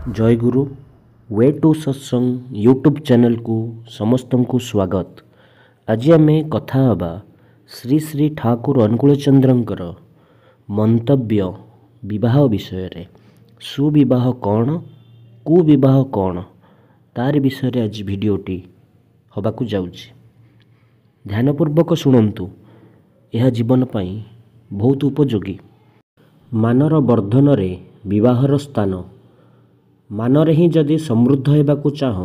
जय गुरु way to सत्संग YouTube channel को समस्त को स्वागत। आज आम कथा हवा श्री श्री ठाकुर अनुकूल चंद्रंकर मंतव्य विवाह विषय रे। सुविवाह कौन कुविवाह कौन तार विषय आज भिडियोटी हवाकू जाउछि। ध्यानपूर्वक शुणन्तु, यह जीवन पाई बहुत उपयोगी। मानर वर्धन रे विवाहर स्थान। मानरे ही जदि समृद्ध हेबाकू चाह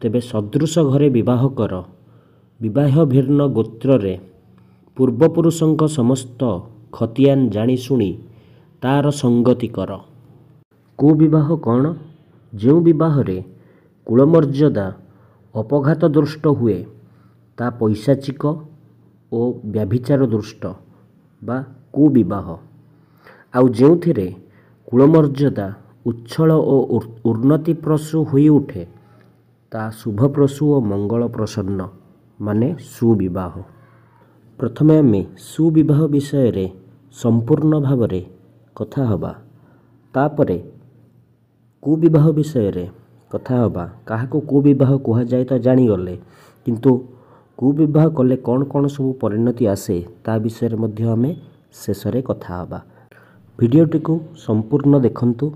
तेबे सदृश घरे विवाह कर। विवाह भिन्न गोत्र रे पूर्वपुरुषंक समस्त खतियान जानी शुणी तार संगति कर। कुविवाह कौन? जो विवाह रे कुलमर्यादा अपघात दृष्ट हुए ता पैशाचिक ओ व्याभिचार दृष्ट बा कुविवाह। आउ जोथिरे कुलमर्यादा उच्छल और उन्नतिप्रसू होई उठे ता शुभप्रसू और मंगल प्रसन्न माने सुविवाह। प्रथमे आमे सुविवाह विषय रे संपूर्ण भाव रे कथा हवा, तापरे कुविवाह विषय रे कथा हवा। काहाको कुविवाह कुहा जाए तो जानी गले, किंतु कुविवाह कले कौन कौन सब परिणति आसे ता विषय रे मध्य आमे शेष रे कथा हवा। भिडियोटी को संपूर्ण देखंतु,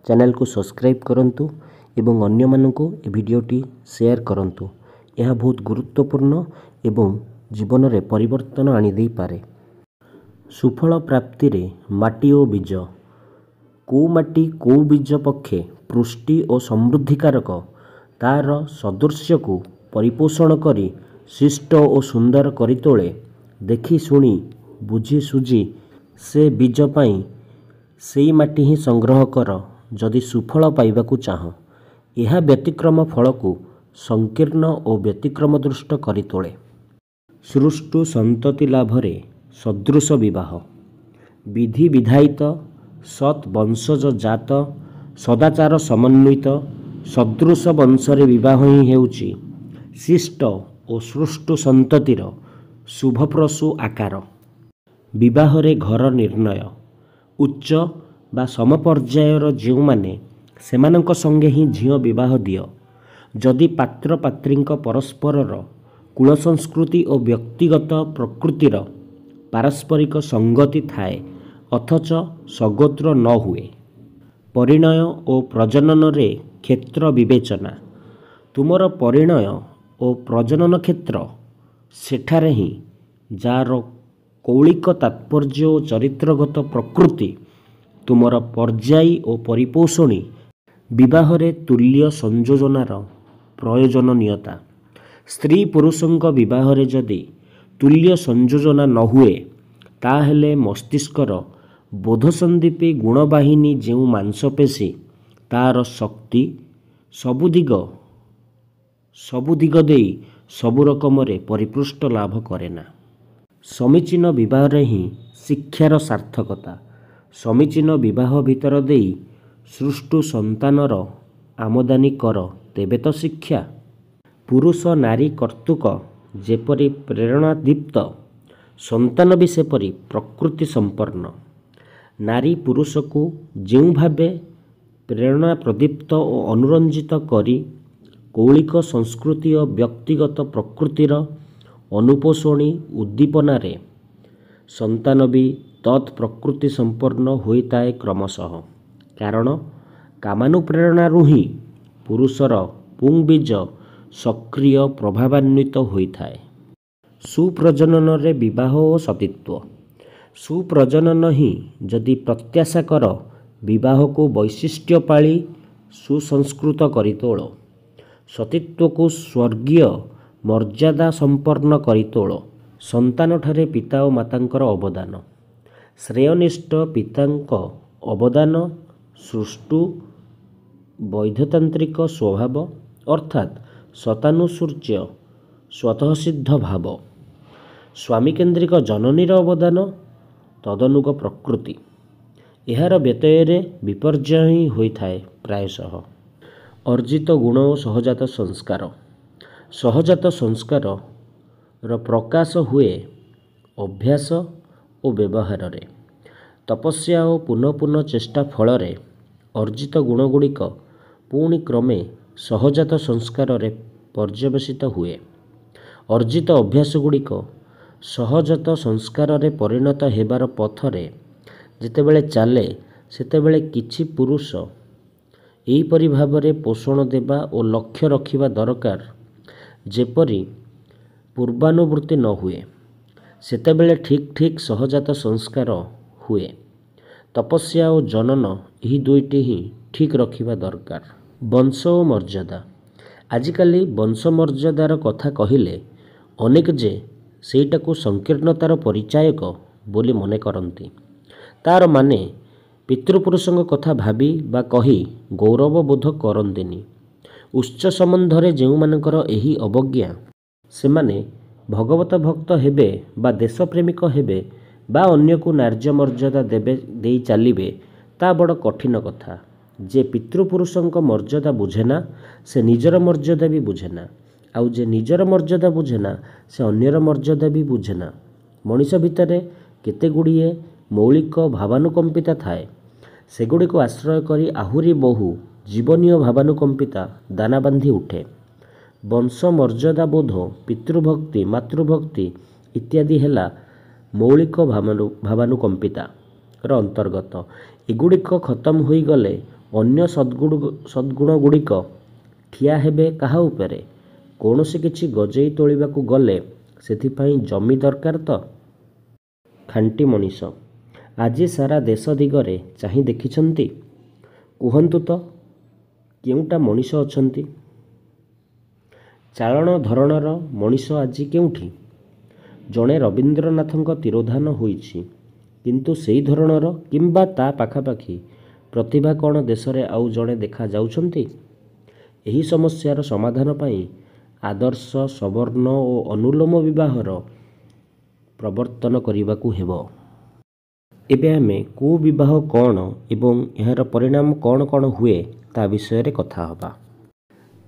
चैनल को सब्सक्राइब करंतु एवं अन्य माननको ए भिडियोटी शेयर करंतु। यह बहुत गुरुत्वपूर्ण एवं जीवन रे परिवर्तन आनी देई पारे। सुफल प्राप्ति रे माटी ओ बीज। को माटी को बीज पक्षे पुष्टि और समृद्धिकारक तार सदृश्य को परिपोषण करी शिष्ट और सुंदर करी तोले। देखी शुणी बुझी सुझी से बीज पाई सेई माटी ही संग्रह कर जदि सुफल पाइबाकू चाह। यह व्यतिक्रम फल को संकीर्ण और व्यतिक्रम दृष्ट करी तोले। सृष्टु संतति लाभरे सदृश विवाह। विधि विधायित सत् वंशज जात सदाचार समन्वित सदृश वंशरे विवाह ही हेउची शिष्ट और सृष्टु संततिर शुभप्रसू आकार। विवाहरे घर निर्णय। उच्च बा समपर्यायर जो माने सेमानंक संगे ही झियो विवाह दियो। जदि पात्र पात्रींक परस्परर कुल संस्कृति और व्यक्तिगत प्रकृतिर पारस्परिक संगति थाए अथच सगोत्र न हुए। परिणय और प्रजनन रे क्षेत्र विवेचना। तुमर परिणय और प्रजनन क्षेत्र सेठारे ही जार कौलिक तात्पर्य और चरित्रगत प्रकृति तुमर पर्यायी और परिपोषणी विवाहरे तुल्य संयोजनार प्रयोजननीयता। स्त्री पुरुषंक विवाहरे जदि तुल्य संयोजना न हुए ताहेले मस्तिष्कर बोधसंदीपी गुणवाहिनी जो मांसपेशी तार शक्ति सबु दिग देई सबु रकमरे परिपृष्ट लाभ करेना। समीचीन विवाहरे ही शिक्षार सार्थकता। समीचीन विवाह भितर देई सृष्टु संतानर आमदानी कर तेबे तो शिक्षा। पुरुष नारी कर्तुक जेपरि प्रेरणादीप्त संतान भी सेपरि प्रकृति संपन्न। नारी पुरुष को ଯେଉଁ भावे प्रेरणा प्रदीप्त और अनुरंजित करी कौलिक संस्कृति और व्यक्तिगत प्रकृतिर अनुपोषणी उद्दीपना रे संतान भी तत्प्रकृति संपन्न होइताए क्रमशः। कारण कामानुप्रेरणारु ही पुरुषर पुंबीज सक्रिय प्रभावान्वित होइथाए। सुप्रजनन रे विवाह और सतीत्व। सुप्रजनन ही जदि प्रत्याशा कर विवाह को वैशिष्ट्य पाली सुसंस्कृत करी तोल। सतीत्व को स्वर्गीय मर्यादा संपन्न करी तोल। संतान ठारे पिता और मातांकर अवदान। श्रेयनिष्ठ पितांक अवदान सृष्टु वैधतांत्रिक स्वभाव अर्थात शतानुसूर्य स्वतःसिद्ध भाव। स्वामीकेन्द्रिक जननीर अवदान तदनुग प्रकृति। एहार व्यतये विपर्जय ही होइथाए प्रायशः। अर्जित गुण और सहजात संस्कार। सहजात संस्कार र प्रकाश हुए अभ्यास और व्यवहार रे। तपस्या और पुनः पुनः चेष्टा फल अर्जित गुणगुड़िक ପୁଣି କ୍ରମେ ସହଜାତ ସଂସ୍କାରରେ ପର୍ଯ୍ୟବେସିତ ହୁଏ। ଅର୍ଜିତ ଅଭ୍ୟାସଗୁଡ଼ିକ ସହଜାତ ସଂସ୍କାରରେ ପରିଣତ ହେବାର ପଥରେ ଯେତେବେଳେ ଚାଲେ, ସେତେବେଳେ କିଛି ପୁରୁଷ ଏହିପରି ଭାବରେ ପୋଷଣ ଦେବା ଓ ଲକ୍ଷ୍ୟ ରଖିବା ଦରକାର, ଯେପରି ପୂର୍ବାନୁବୃତ୍ତି ନ ହୁଏ। ସେତେବେଳେ ଠିକ୍ ଠିକ୍ ସହଜାତ ସଂସ୍କାର ହୁଏ। ତପସ୍ୟା ଓ ଜନନ ଏହି ଦୁଇଟି ହିଁ ଠିକ୍ ରଖିବା ଦରକାର। ବଂଶ ଓ ମର୍ଯ୍ୟାଦା। ଆଜିକାଲି ବଂଶ ମର୍ଯ୍ୟାଦାର କଥା କହିଲେ ଅନେକ ଯେ ସେଇଟାକୁ ସଂକୀର୍ଣ୍ଣତାର ପରିଚାୟକ ବୋଲି ମନେ କରନ୍ତି। ତା'ର ମାନେ ପିତୃପୁରୁଷଙ୍କ କଥା ଭାବି ବା କହି ଗୌରବ ବୋଧ କରନ୍ତିନି। ଉଚ୍ଚ ସମ୍ବନ୍ଧରେ ଯେଉଁମାନଙ୍କର ଏହି ଅବଜ୍ଞା, ସେମାନେ ଭଗବତ ଭକ୍ତ ହେବେ ବା ଦେଶପ୍ରେମିକ ହେବେ ବା ଅନ୍ୟକୁ ନ୍ୟାର୍ଯ୍ୟ ମର୍ଯ୍ୟାଦା ଦେଇ ଚାଲିବେ, ତା ବଡ଼ କଠିନ କଥା। ଯେ ପିତୃପୁରୁଷଙ୍କ ମର୍ଯ୍ୟାଦା ବୁଝେନା, ସେ ନିଜର ମର୍ଯ୍ୟାଦା ବି ବୁଝେନା। ଆଉ ଯେ ନିଜର ମର୍ଯ୍ୟାଦା ବୁଝେନା, ସେ ଅନ୍ୟର ମର୍ଯ୍ୟାଦା ବି ବୁଝେନା। ମଣିଷ ଭିତରେ କେତେଗୁଡ଼ିଏ ମୌଳିକ ଭାବାନୁକମ୍ପିତା ଥାଏ। ସେଗୁଡ଼ିକୁ ଆଶ୍ରୟ କରି ଆହୁରି ବହୁ ଜୀବନୀୟ ଭାବାନୁକମ୍ପିତା ଦାନା ବାନ୍ଧି ଉଠେ। ବଂଶ ମର୍ଯ୍ୟାଦାବୋଧ, ପିତୃଭକ୍ତି, ମାତୃଭକ୍ତି ଇତ୍ୟାଦି ହେଲା ମୌଳିକ ଭାବାନୁକମ୍ପିତାର ଅନ୍ତର୍ଗତ। ଏଗୁଡ଼ିକ ଖତମ ହୋଇଗଲେ ଅନ୍ୟ ସଦ୍ଗୁଣଗୁଡ଼ିକ ଠିଆ ହେବେ କାହା ଉପରେ? କୌଣସି କିଛି ଗଜେଇ ତୋଳିବାକୁ ଗଲେ ସେଥିପାଇଁ ଜମି ଦରକାର ତ? ଖାଣ୍ଟି ମଣିଷ। ଆଜି ସାରା ଦେଶ ଦିଗରେ ଚାହିଁ ଦେଖିଛନ୍ତି? କୁହନ୍ତୁ ତ, କେଉଁଟା ମଣିଷ ଅଛନ୍ତି? ଚାଳଣ ଧରଣର ମଣିଷ ଆଜି କେଉଁଠି? ଜଣେ ରବୀନ୍ଦ୍ରନାଥଙ୍କ ତିରୋଧାନ ହୋଇଛି, କିନ୍ତୁ ସେହି ଧରଣର କିମ୍ବା ତା ପାଖାପାଖି ପ୍ରତିଭା କ'ଣ ଦେଶରେ ଆଉ ଜଣେ ଦେଖାଯାଉଛନ୍ତି? ଏହି ସମସ୍ୟାର ସମାଧାନ ପାଇଁ ଆଦର୍ଶ, ସବର୍ଣ୍ଣ ଓ ଅନୁଲୋମ ବିବାହର ପ୍ରବର୍ତ୍ତନ କରିବାକୁ ହେବ। ଏବେ ଆମେ କୁବିବାହ କ'ଣ ଏବଂ ଏହାର ପରିଣାମ କ'ଣ କ'ଣ ହୁଏ, ତା ବିଷୟରେ କଥା ହେବା।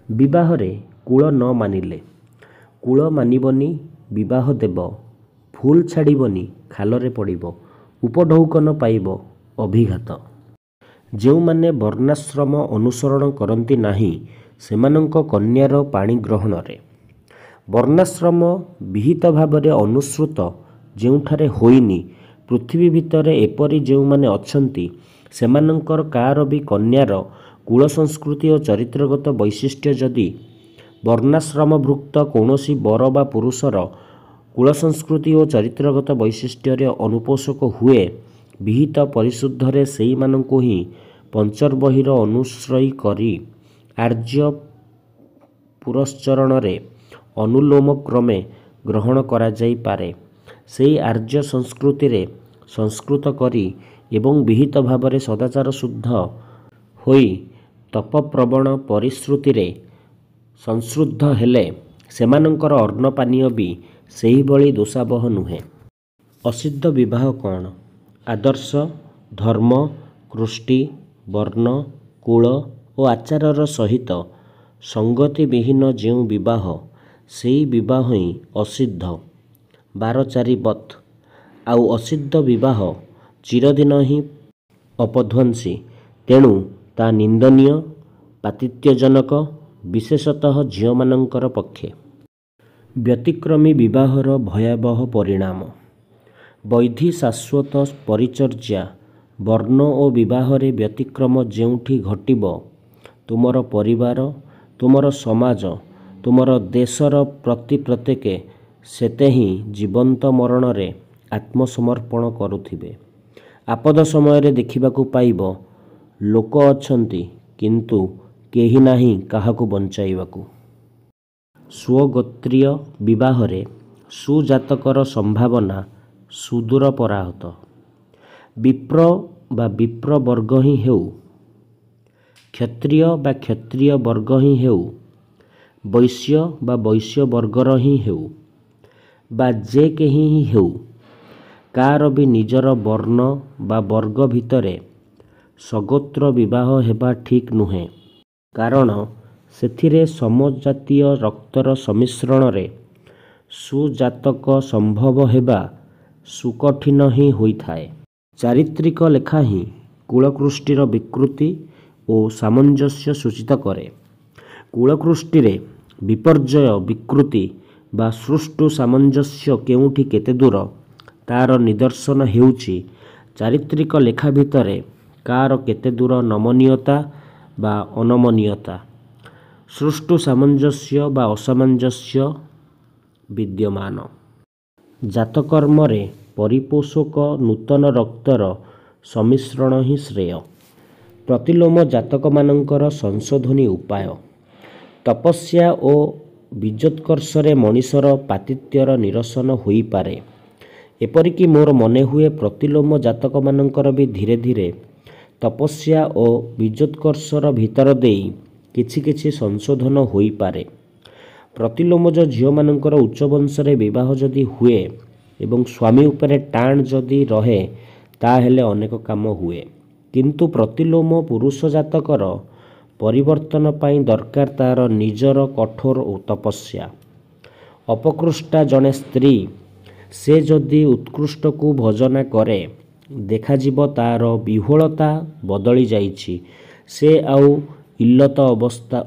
ବିବାହରେ କୂଳ ନ ମାନିଲେ, କୂଳ ମାନିବନି ବିବାହ ଦେବ, ଫୁଲ ଛାଡ଼ିବନି ଖାଲରେ ପଡ଼ିବ, ଉପଢୌକନ ପାଇବ ଅଭିଘାତ। ଯେଉଁମାନେ ବର୍ଣ୍ଣାଶ୍ରମ ଅନୁସରଣ କରନ୍ତି ନାହିଁ, ସେମାନଙ୍କ କନ୍ୟାର ପାଣି ଗ୍ରହଣରେ। ବର୍ଣ୍ଣାଶ୍ରମ ବିହିତ ଭାବରେ ଅନୁସୃତ ଯେଉଁଠାରେ ହୋଇନି, ପୃଥିବୀ ଭିତରେ ଏପରି ଯେଉଁମାନେ ଅଛନ୍ତି, ସେମାନଙ୍କର କାହାର ବି କନ୍ୟାର କୁଳ ସଂସ୍କୃତି ଓ ଚରିତ୍ରଗତ ବୈଶିଷ୍ଟ୍ୟ ଯଦି ବର୍ଣ୍ଣାଶ୍ରମଭୁକ୍ତ କୌଣସି ବର ବା ପୁରୁଷର କୁଳ ସଂସ୍କୃତି ଓ ଚରିତ୍ରଗତ ବୈଶିଷ୍ଟ୍ୟରେ ଅନୁପୋଷକ ହୁଏ, ବିହିତ ପରିଶୁଦ୍ଧରେ ସେଇମାନଙ୍କୁ ହିଁ ପଞ୍ଚର୍ବହିର ଅନୁଶ୍ରୟୀ କରି ଆର୍ଯ୍ୟ ପୁରଶ୍ଚରଣରେ ଅନୁଲୋମ କ୍ରମେ ଗ୍ରହଣ କରାଯାଇପାରେ। ସେହି ଆର୍ଯ୍ୟ ସଂସ୍କୃତିରେ ସଂସ୍କୃତ କରି ଏବଂ ବିହିତ ଭାବରେ ସଦାଚାର ଶୁଦ୍ଧ ହୋଇ ତପପ୍ରବଣ ପରିଶ୍ରୁତିରେ ସଂଶୁଦ୍ଧ ହେଲେ ସେମାନଙ୍କର ଅନ୍ନପାନୀୟ ବି ସେହିଭଳି ଦୋଷାବହ ନୁହେଁ। ଅସିଦ୍ଧ ବିବାହ କ'ଣ? ଆଦର୍ଶ, ଧର୍ମ, କୃଷ୍ଟି, ବର୍ଣ୍ଣ, କୁଳ ଓ ଆଚାରର ସହିତ ସଙ୍ଗତିବିହୀନ ଯେଉଁ ବିବାହ, ସେହି ବିବାହ ହିଁ ଅସିଦ୍ଧ। 12ଚାରିବତ୍। ଆଉ ଅସିଦ୍ଧ ବିବାହ ଚିରଦିନ ହିଁ ଅପଧ୍ୱଂସୀ। ତେଣୁ ତା ନିନ୍ଦନୀୟ, ପାତିତ୍ୟଜନକ, ବିଶେଷତଃ ଝିଅମାନଙ୍କର ପକ୍ଷେ। ବ୍ୟତିକ୍ରମୀ ବିବାହର ଭୟାବହ ପରିଣାମ। ବୈଧି ଶାଶ୍ୱତ ପରିଚର୍ଯ୍ୟା। ବର୍ଣ୍ଣ ଓ ବିବାହରେ ବ୍ୟତିକ୍ରମ ଯେଉଁଠି ଘଟିବ, ତୁମର ପରିବାର, ତୁମର ସମାଜ, ତୁମର ଦେଶର ପ୍ରତି ପ୍ରତ୍ୟେକେ ସେତେ ହିଁ ଜୀବନ୍ତ ମରଣରେ ଆତ୍ମସମର୍ପଣ କରୁଥିବେ। ଆପଦ ସମୟରେ ଦେଖିବାକୁ ପାଇବ, ଲୋକ ଅଛନ୍ତି, କିନ୍ତୁ କେହି ନାହିଁ କାହାକୁ ବଞ୍ଚାଇବାକୁ। ସ୍ୱଗୋତ୍ରୀୟ ବିବାହରେ ସୁଜାତକର ସମ୍ଭାବନା ସୁଦୂର ପରାହତ। ବିପ୍ର ବା ବିପ୍ରବର୍ଗ ହିଁ ହେଉ, କ୍ଷତ୍ରିୟ ବା କ୍ଷତ୍ରିୟ ବର୍ଗ ହିଁ ହେଉ, ବୈଶ୍ୟ ବା ବୈଶ୍ୟବର୍ଗର ହିଁ ହେଉ, ବା ଯେ କେହି ହିଁ ହେଉ, କାହାର ବି ନିଜର ବର୍ଣ୍ଣ ବା ବର୍ଗ ଭିତରେ ସଗୋତ୍ର ବିବାହ ହେବା ଠିକ୍ ନୁହେଁ। କାରଣ ସେଥିରେ ସମଜାତୀୟ ରକ୍ତର ସମ୍ମିଶ୍ରଣରେ ସୁଜାତକ ସମ୍ଭବ ହେବା ସୁକଠିନ ହିଁ ହୋଇଥାଏ। ଚାରିତ୍ରିକ ଲେଖା ହିଁ କୁଳକୃଷ୍ଟିର ବିକୃତି ଓ ସାମଞ୍ଜସ୍ୟ ସୂଚିତ କରେ। କୂଳକୃଷ୍ଟିରେ ବିପର୍ଯ୍ୟୟ ବିକୃତି ବା ସୃଷ୍ଟୁ ସାମଞ୍ଜସ୍ୟ କେଉଁଠି କେତେ ଦୂର ତାର ନିଦର୍ଶନ ହେଉଛି ଚାରିତ୍ରିକ ଲେଖା ଭିତରେ କାହାର କେତେ ଦୂର ନମନୀୟତା ବା ଅନମନୀୟତା, ସୃଷ୍ଟୁ ସାମଞ୍ଜସ୍ୟ ବା ଅସାମଞ୍ଜସ୍ୟ ବିଦ୍ୟମାନ। ଜାତକର୍ମରେ ପରିପୋଷକ ନୂତନ ରକ୍ତର ସମ୍ମିଶ୍ରଣ ହିଁ ଶ୍ରେୟ। ପ୍ରତିଲୋମ ଜାତକମାନଙ୍କର ସଂଶୋଧନୀ ଉପାୟ। ତପସ୍ୟା ଓ ବୀଜୋତ୍କର୍ଷରେ ମଣିଷର ପାତିତ୍ୟର ନିରସନ ହୋଇପାରେ। ଏପରିକି ମୋର ମନେହୁଏ ପ୍ରତିଲୋମ ଜାତକମାନଙ୍କର ବି ଧୀରେ ଧୀରେ ତପସ୍ୟା ଓ ବୀଜୋତ୍କର୍ଷର ଭିତର ଦେଇ କିଛି କିଛି ସଂଶୋଧନ ହୋଇପାରେ। ପ୍ରତିଲୋମଜ ଝିଅମାନଙ୍କର ଉଚ୍ଚ ବଂଶରେ ବିବାହ ଯଦି ହୁଏ ଏବଂ ସ୍ୱାମୀ ଉପରେ ଟାଣ ଯଦି ରହେ ତାହେଲେ ଅନେକ କାମ ହୁଏ। କିନ୍ତୁ ପ୍ରତିଲୋମ ପୁରୁଷ ଜାତକର ପରିବର୍ତ୍ତନ ପାଇଁ ଦରକାର ତାର ନିଜର କଠୋର ତପସ୍ୟା। ଅପକୃଷ୍ଟା ଜଣେ ସ୍ତ୍ରୀ ସେ ଯଦି ଉତ୍କୃଷ୍ଟକୁ ଭଜନା କରେ ଦେଖାଯିବ ତାର ବିହ୍ୱଳତା ବଦଳି ଯାଇଛି। ସେ ଆଉ ଇଲ୍ଲତ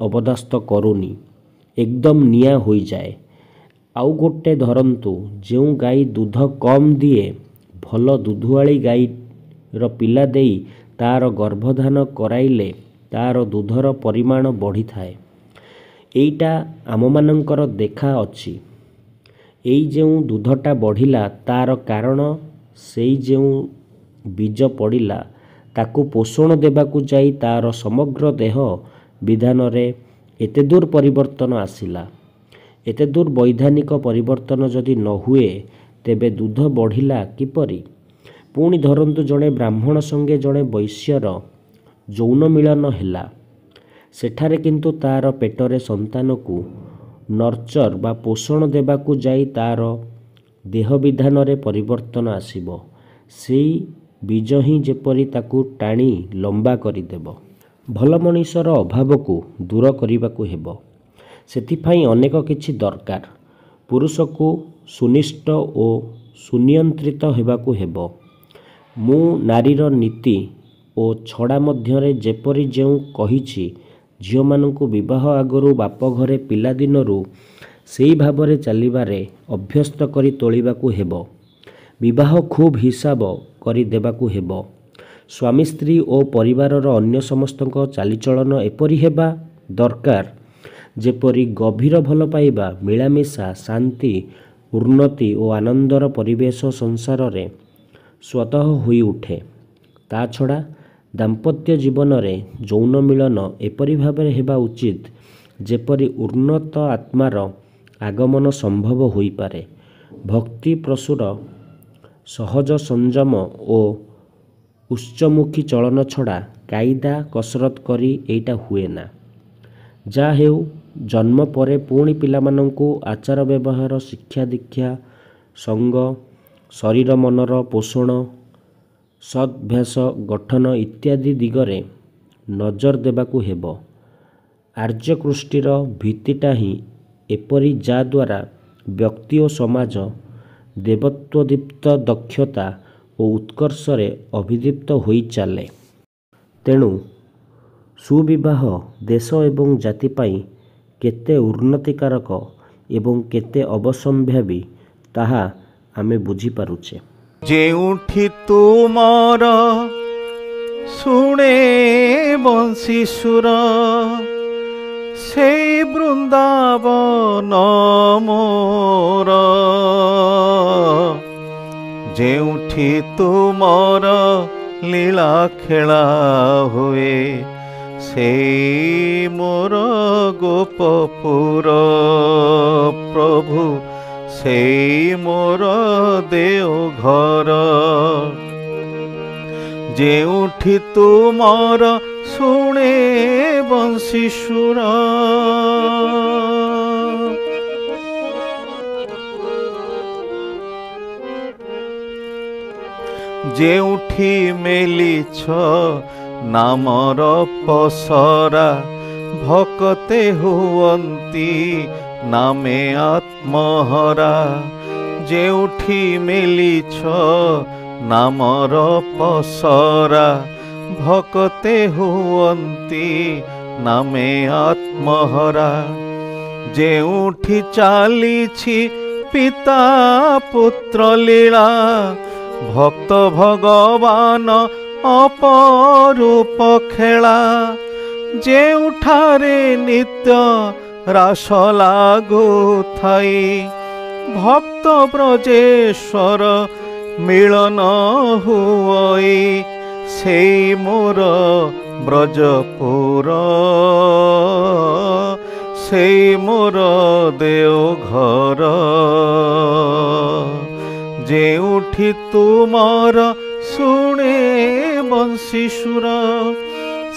ଅବଦାସ୍ତ କରୁନି, ଏକଦମ ନିଆଁ ହୋଇଯାଏ। ଆଉ ଗୋଟେ ଧରନ୍ତୁ ଯେଉଁ ଗାଈ ଦୁଧ କମ୍ ଦିଏ ଭଲ ଦୁଧୁଆଳି ଗାଈର ପିଲା ଦେଇ ତାର ଗର୍ଭଧାନ କରାଇଲେ ତାର ଦୁଧର ପରିମାଣ ବଢ଼ିଥାଏ। ଏଇଟା ଆମମାନଙ୍କର ଦେଖା ଅଛି। ଏଇ ଯେଉଁ ଦୁଧଟା ବଢ଼ିଲା ତାର କାରଣ ସେଇ ଯେଉଁ ବୀଜ ପଡ଼ିଲା ତାକୁ ପୋଷଣ ଦେବାକୁ ଯାଇ ତାର ସମଗ୍ର ଦେହ ବିଧାନରେ ଏତେଦୂର ପରିବର୍ତ୍ତନ ଆସିଲା। ଏତେଦୂର ବୈଧାନିକ ପରିବର୍ତ୍ତନ ଯଦି ନ ହୁଏ ତେବେ ଦୁଧ ବଢ଼ିଲା କିପରି? ପୁଣି ଧରନ୍ତୁ ଜଣେ ବ୍ରାହ୍ମଣ ସଙ୍ଗେ ଜଣେ ବୈଶ୍ୟର ଯୌନ ମିଳନ ହେଲା। ସେଠାରେ କିନ୍ତୁ ତାର ପେଟରେ ସନ୍ତାନକୁ ନର୍ଚର ବା ପୋଷଣ ଦେବାକୁ ଯାଇ ତାର ଦେହ ବିଧାନରେ ପରିବର୍ତ୍ତନ ଆସିବ। ସେଇ ବୀଜ ହିଁ ଯେପରି ତାକୁ ଟାଣି ଲମ୍ବା କରିଦେବ। ଭଲ ମଣିଷର ଅଭାବକୁ ଦୂର କରିବାକୁ ହେବ। ସେଥିପାଇଁ ଅନେକ କିଛି ଦରକାର। ପୁରୁଷକୁ ସୁନିଷ୍ଠ ଓ ସୁନିୟନ୍ତ୍ରିତ ହେବାକୁ ହେବ। ମୁଁ ନାରୀର ନୀତି ଓ ଛଡ଼ା ମଧ୍ୟରେ ଯେପରି ଯେଉଁ କହିଛି ଝିଅମାନଙ୍କୁ ବିବାହ ଆଗରୁ ବାପଘରେ ପିଲାଦିନରୁ ସେଇ ଭାବରେ ଚାଲିବାରେ ଅଭ୍ୟସ୍ତ କରି ତୋଳିବାକୁ ହେବ। ବିବାହ ଖୁବ୍ ହିସାବ କରି ଦେବାକୁ ହେବ। ସ୍ୱାମୀ ସ୍ତ୍ରୀ ଓ ପରିବାରର ଅନ୍ୟ ସମସ୍ତଙ୍କ ଚାଲିଚଳନ ଏପରି ହେବା ଦରକାର ଯେପରି ଗଭୀର ଭଲ ପାଇବା, ମିଳାମିଶା, ଶାନ୍ତି, ଉନ୍ନତି ଓ ଆନନ୍ଦର ପରିବେଶ ସଂସାରରେ ସ୍ୱତଃ ହୋଇ ଉଠେ। ତା ଛଡ଼ା ଦାମ୍ପତ୍ୟ ଜୀବନରେ ଯୌନ ମିଳନ ଏପରି ଭାବରେ ହେବା ଉଚିତ ଯେପରି ଉନ୍ନତ ଆତ୍ମାର ଆଗମନ ସମ୍ଭବ ହୋଇପାରେ। ଭକ୍ତି ପ୍ରସୁର ସହଜ ସଂଯମ ଓ ଉଚ୍ଚମୁଖୀ ଚଳନ ଛଡ଼ା କାଇଦା କସରତ କରି ଏଇଟା ହୁଏ ନା। ଯାହା ହେଉ ଜନ୍ମ ପରେ ପୁଣି ପିଲାମାନଙ୍କୁ ଆଚାର ବ୍ୟବହାର, ଶିକ୍ଷା ଦୀକ୍ଷା, ସଙ୍ଗ, ଶରୀର ମନର ପୋଷଣ, ସଦଭ୍ୟାସ ଗଠନ ଇତ୍ୟାଦି ଦିଗରେ ନଜର ଦେବାକୁ ହେବ। ଆର୍ଯ୍ୟକୃଷ୍ଟିର ଭିତ୍ତିଟା ହିଁ ଏପରି ଯାଦ୍ୱାରା ବ୍ୟକ୍ତି ଓ ସମାଜ ଦେବତ୍ୱଦୀପ୍ତ ଦକ୍ଷତା ଓ ଉତ୍କର୍ଷରେ ଅଭିଦୀପ୍ତ ହୋଇ ଚାଲେ। ତେଣୁ ସୁବିବାହ ଦେଶ ଏବଂ ଜାତି ପାଇଁ କେତେ ଉନ୍ନତିକାରକ ଏବଂ କେତେ ଅବଶ୍ୟମ୍ଭାବୀ ତାହା ଆମେ ବୁଝିପାରୁଛେ। ଯେଉଁଠି ତୁମର ଶୁଣେ ବଂଶୀ ସୁର ସେଇ ବୃନ୍ଦାବନ ମୋର। ଯେଉଁଠି ତୁମର ଲୀଳା ଖେଳା ହୁଏ ସେଇ ମୋର ଗୋପପୁର। ପ୍ରଭୁ ସେଇ ମୋର ଦେଓଘର। ଯେଉଁଠି ତୁମର ଶୁଣେ ବଂଶୀ ସୁର ଯେଉଁଠି ମେଲିଛ ନାମର ପସରା ଭକତେ ହୁଅନ୍ତି ନାମେ ଆତ୍ମହରା। ଯେଉଁଠି ମେଲିଛ ନାମର ପସରା ଭକତେ ହୁଅନ୍ତି ନାମେ ଆତ୍ମହରା। ଯେଉଁଠି ଚାଲିଛି ପିତା ପୁତ୍ର ଲୀଳା, ଭକ୍ତ ଭଗବାନ ଅପରୂପ ଖେଳା। ଯେଉଁଠାରେ ନିତ୍ୟ ରାସ ଲାଗୁଥାଇ, ଭକ୍ତ ବ୍ରଜେଶ୍ୱର ମିଳନ ହୁଅଇ। ସେଇ ମୋର ବ୍ରଜପୁର, ସେଇ ମୋର ଦେଓଘର। ଯେଉଁଠି ତୁମର ଶୁଣେ ବଂଶୀ ସୁର,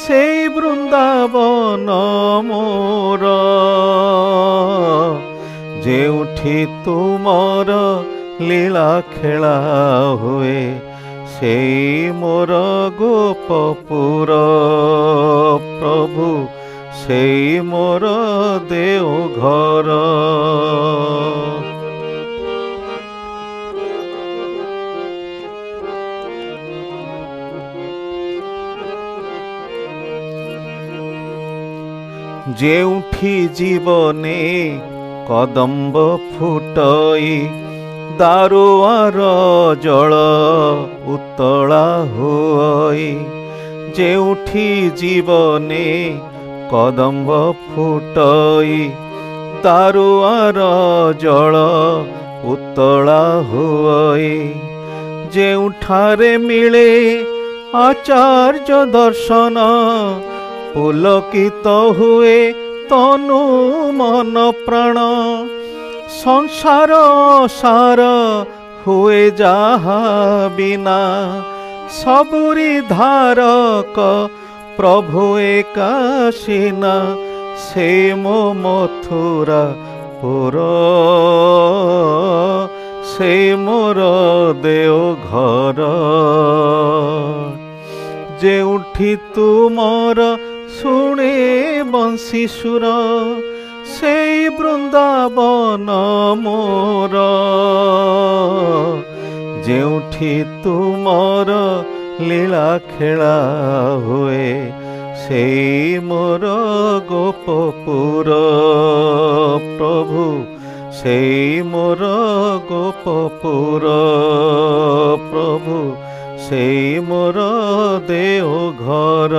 ସେଇ ବୃନ୍ଦାବନ ମୋର। ଯେଉଁଠି ତୁମର ଲୀଳା ଖେଳା ହୁଏ, ସେଇ ମୋର ଗୋପପୁର। ପ୍ରଭୁ ସେଇ ମୋର ଦେଓଘର। ଯେଉଁଠି ଜୀବନେ କଦମ୍ବ ଫୁଟଇ, ଦାରୁଆର ଜଳ ଉତ୍ତଳା ହୁଅଇ। ଯେଉଁଠି ଜୀବନେ କଦମ୍ବ ଫୁଟଇ, ଦାରୁଆର ଜଳ ଉତ୍ତଳା ହୁଅଇ। ଯେଉଁଠାରେ ମିଳେ ଆଚାର୍ଯ୍ୟ ଦର୍ଶନ, ପୁଲକିତ ହୁଏ ତନୁ ମନ ପ୍ରାଣ। ସଂସାର ସାର ହୁଏ ଯାହା ବିନା, ସବୁରି ଧାରକ ପ୍ରଭୁ ଏକା ସିନା। ସେ ମୋ ମଥୁରା ପୁର, ସେ ମୋର ଦେଓଘର। ଯେଉଁଠି ତୁମର ଶୁଣେ ବଂଶୀ ସୁର, ସେଇ ବୃନ୍ଦାବନ ମୋର। ଯେଉଁଠି ତୁମର ଲୀଳା ଖେଳା ହୁଏ, ସେଇ ମୋର ଗୋପପୁର। ପ୍ରଭୁ ସେଇ ମୋର ଗୋପପୁର। ପ୍ରଭୁ ସେଇ ମୋର ଦେଓଘର।